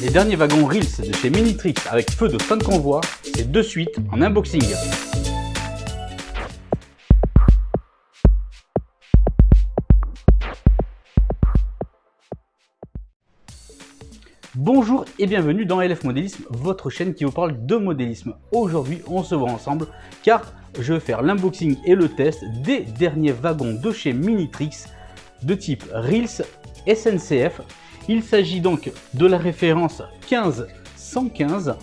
Les derniers wagons Reels de chez Minitrix avec feu de Stone Convoi, c'est de suite en unboxing. Bonjour et bienvenue dans LF Modélisme, votre chaîne qui vous parle de modélisme. Aujourd'hui, on se voit ensemble car je vais faire l'unboxing et le test des derniers wagons de chez Minitrix de type Reels SNCF. Il s'agit donc de la référence 15115.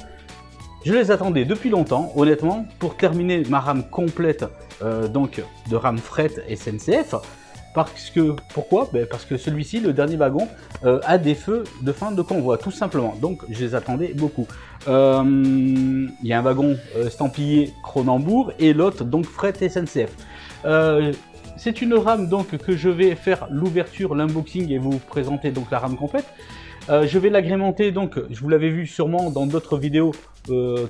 Je les attendais depuis longtemps, honnêtement, pour terminer ma rame complète donc de rame fret SNCF. Pourquoi? Parce que celui-ci, le dernier wagon, a des feux de fin de convoi, tout simplement. Donc, je les attendais beaucoup. Il y a un wagon estampillé Cronenbourg et l'autre, donc fret SNCF. C'est une rame donc que je vais faire l'ouverture, l'unboxing et vous présenter donc la rame complète. Je vais l'agrémenter donc, je vous l'avais vu sûrement dans d'autres vidéos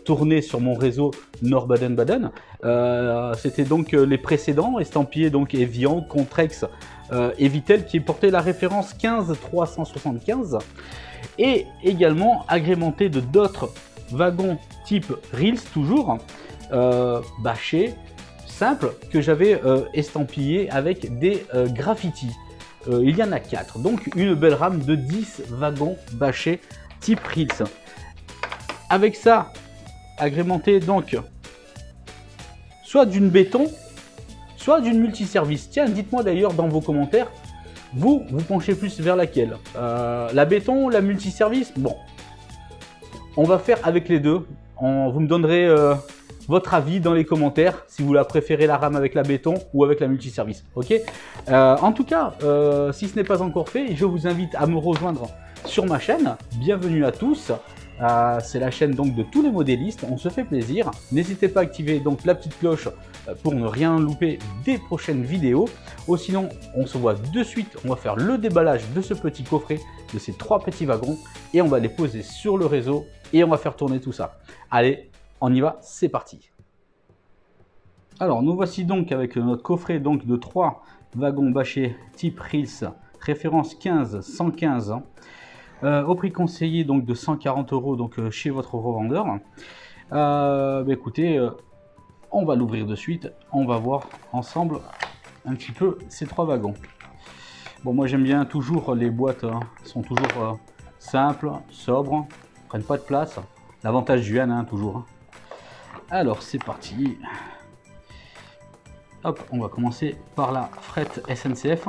tournées sur mon réseau Nord Baden-Baden. C'était donc les précédents estampillés donc Evian, Contrex et Vittel qui portaient la référence 15375 et également agrémenté de d'autres wagons type Reels toujours bâchés simple que j'avais estampillé avec des graffitis. Il y en a 4, donc une belle rame de 10 wagons bâchés type Reels. Avec ça, agrémenté donc soit d'une béton, soit d'une multiservice. Tiens, dites-moi d'ailleurs dans vos commentaires, vous penchez plus vers laquelle, la béton, la multiservice? Bon, on va faire avec les deux. Vous me donnerez votre avis dans les commentaires si vous la préférez la rame avec la béton ou avec la multiservice. Ok. En tout cas, si ce n'est pas encore fait, je vous invite à me rejoindre sur ma chaîne. Bienvenue à tous. C'est la chaîne donc de tous les modélistes. On se fait plaisir. N'hésitez pas à activer donc la petite cloche pour ne rien louper des prochaines vidéos. Sinon, on se voit de suite. On va faire le déballage de ce petit coffret, de ces 3 petits wagons, et on va les poser sur le réseau et on va faire tourner tout ça. Allez, on y va, c'est parti. Alors nous voici donc avec notre coffret donc de 3 wagons bâchés type Reels, référence 15115, au prix conseillé donc de 140 € donc chez votre revendeur. Écoutez, on va l'ouvrir de suite, on va voir ensemble un petit peu ces 3 wagons. Bon, moi j'aime bien toujours les boîtes, sont toujours simples, sobres, prennent pas de place. L'avantage du N, toujours. Alors c'est parti. Hop, on va commencer par la fret SNCF.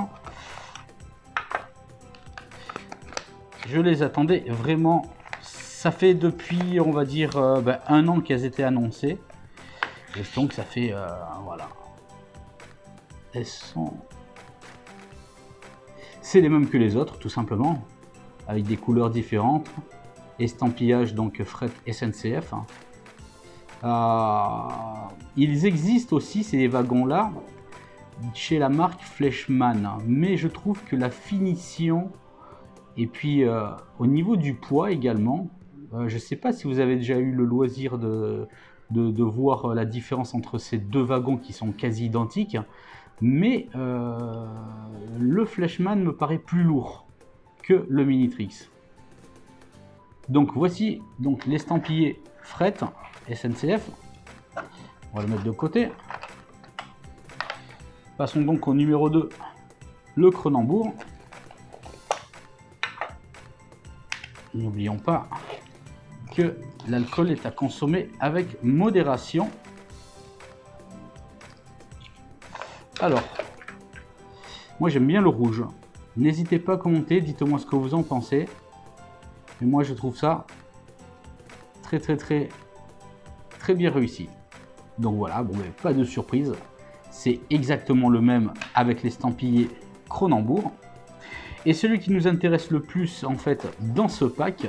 Je les attendais vraiment. Ça fait depuis, on va dire, 1 an qu'elles étaient annoncées. Et donc ça fait, voilà. Elles sont... C'est les mêmes que les autres, tout simplement. Avec des couleurs différentes. Estampillage donc fret SNCF. Ils existent aussi ces wagons là chez la marque Fleischmann, mais je trouve que la finition et puis au niveau du poids également, je ne sais pas si vous avez déjà eu le loisir de voir la différence entre ces 2 wagons qui sont quasi identiques, mais le Fleischmann me paraît plus lourd que le Minitrix. Donc voici donc l'estampillé fret SNCF. On va le mettre de côté. Passons donc au numéro 2, le Cronenbourg. N'oublions pas que l'alcool est à consommer avec modération. Alors, moi j'aime bien le rouge. N'hésitez pas à commenter, dites-moi ce que vous en pensez. Et moi je trouve ça très bien réussi. Donc voilà, bon, pas de surprise, c'est exactement le même avec l'estampillé Cronenbourg. Et celui qui nous intéresse le plus en fait dans ce pack,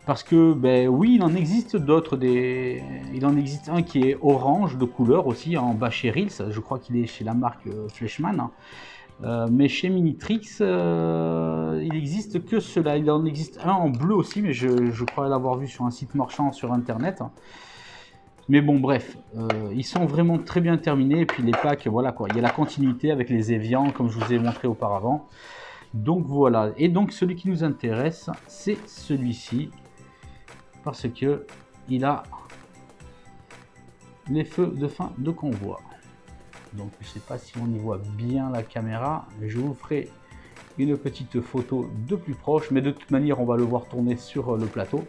parce que oui, il en existe d'autres, il en existe un qui est orange de couleur aussi en bâché Reels, je crois qu'il est chez la marque Fleischmann. Mais chez Minitrix, il n'existe que cela. Il en existe un en bleu aussi, mais je crois l'avoir vu sur un site marchand sur internet. Mais bon, bref, ils sont vraiment très bien terminés. Et puis les packs, voilà quoi. Il y a la continuité avec les Evian, comme je vous ai montré auparavant. Donc voilà, et donc celui qui nous intéresse, c'est celui-ci, parce que il a les feux de fin de convoi. Donc je ne sais pas si on y voit bien la caméra, je vous ferai une petite photo de plus proche, mais de toute manière on va le voir tourner sur le plateau.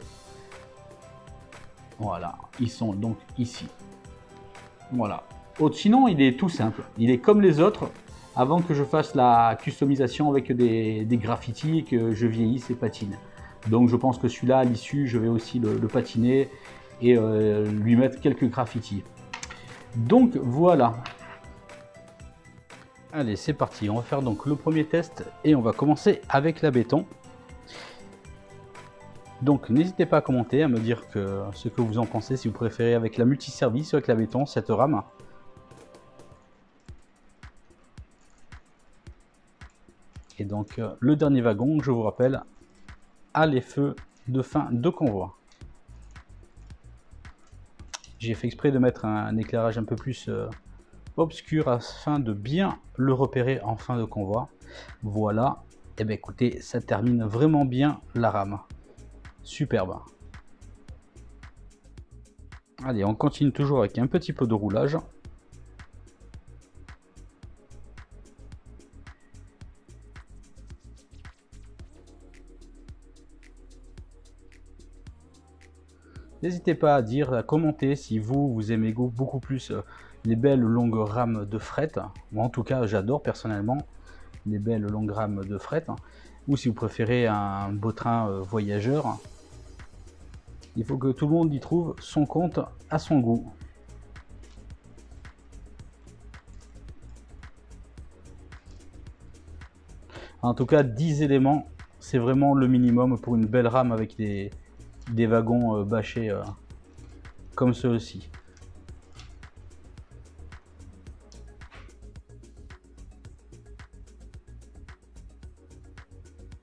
Voilà, ils sont donc ici. Voilà. Sinon il est tout simple, il est comme les autres, avant que je fasse la customisation avec des graffitis et que je vieillisse et patine. Donc je pense que celui-là, à l'issue, je vais aussi le patiner et lui mettre quelques graffitis. Donc voilà. Allez, c'est parti. On va faire donc le premier test et on va commencer avec la béton. Donc n'hésitez pas à commenter, à me dire ce que vous en pensez, si vous préférez avec la multiservice ou avec la béton, cette rame. Et donc le dernier wagon, je vous rappelle, a les feux de fin de convoi. J'ai fait exprès de mettre un éclairage un peu plus obscur afin de bien le repérer en fin de convoi. Voilà, et bien écoutez, ça termine vraiment bien la rame. Superbe. Allez, on continue toujours avec un petit peu de roulage. N'hésitez pas à dire, à commenter si vous aimez beaucoup plus les belles longues rames de fret. Moi en tout cas j'adore personnellement les belles longues rames de fret. Ou si vous préférez un beau train voyageur. Il faut que tout le monde y trouve son compte à son goût. En tout cas 10 éléments, c'est vraiment le minimum pour une belle rame avec des wagons bâchés comme ceux-ci.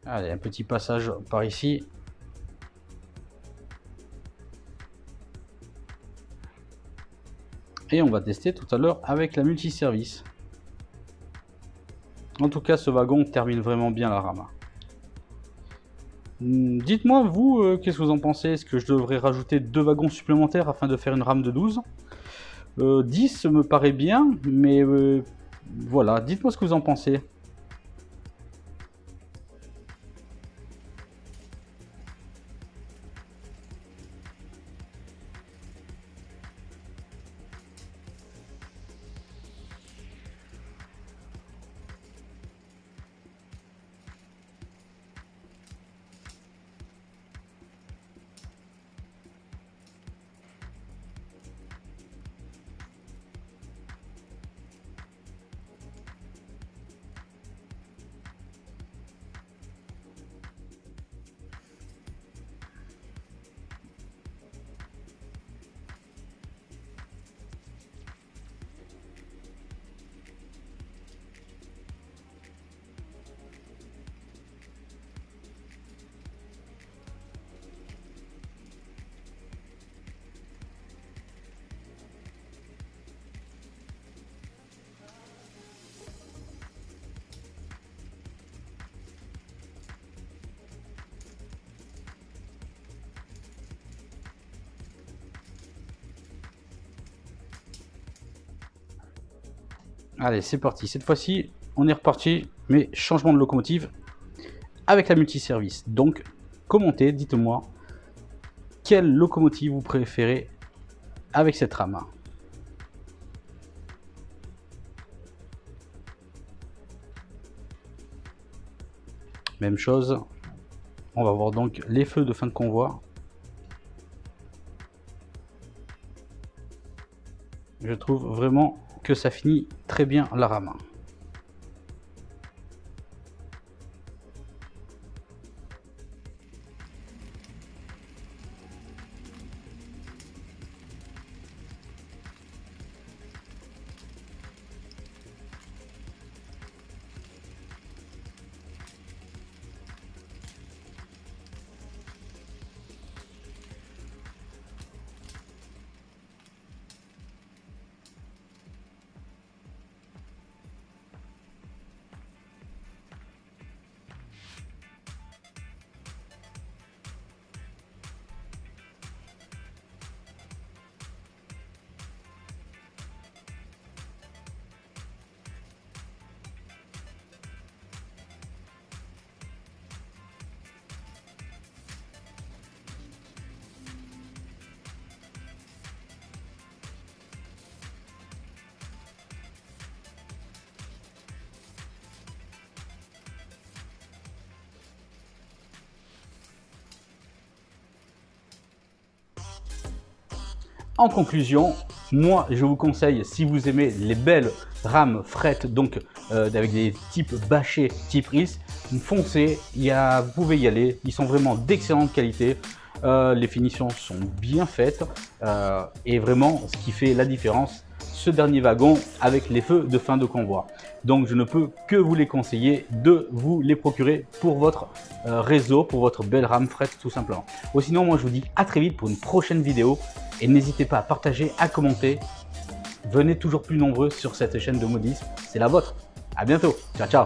Allez, un petit passage par ici. Et on va tester tout à l'heure avec la multiservice. En tout cas, ce wagon termine vraiment bien la rame. Dites-moi, vous, qu'est-ce que vous en pensez? Est-ce que je devrais rajouter 2 wagons supplémentaires afin de faire une rame de 12? 10 me paraît bien, mais voilà, dites-moi ce que vous en pensez. Allez, c'est parti. Cette fois-ci, on est reparti, mais changement de locomotive avec la multiservice. Donc, commentez, dites-moi quelle locomotive vous préférez avec cette rame. Même chose, on va voir donc les feux de fin de convoi. Je trouve vraiment que ça finit très bien la rame. En conclusion, moi je vous conseille, si vous aimez les belles rames fret, donc avec des types bâchés type Reels, foncez, vous pouvez y aller, ils sont vraiment d'excellente qualité. Les finitions sont bien faites et vraiment ce qui fait la différence, ce dernier wagon avec les feux de fin de convoi. Donc je ne peux que vous les conseiller de vous les procurer pour votre réseau, pour votre belle rame fret tout simplement. Ou sinon moi je vous dis à très vite pour une prochaine vidéo et n'hésitez pas à partager, à commenter. Venez toujours plus nombreux sur cette chaîne de modélisme, c'est la vôtre. À bientôt, ciao ciao.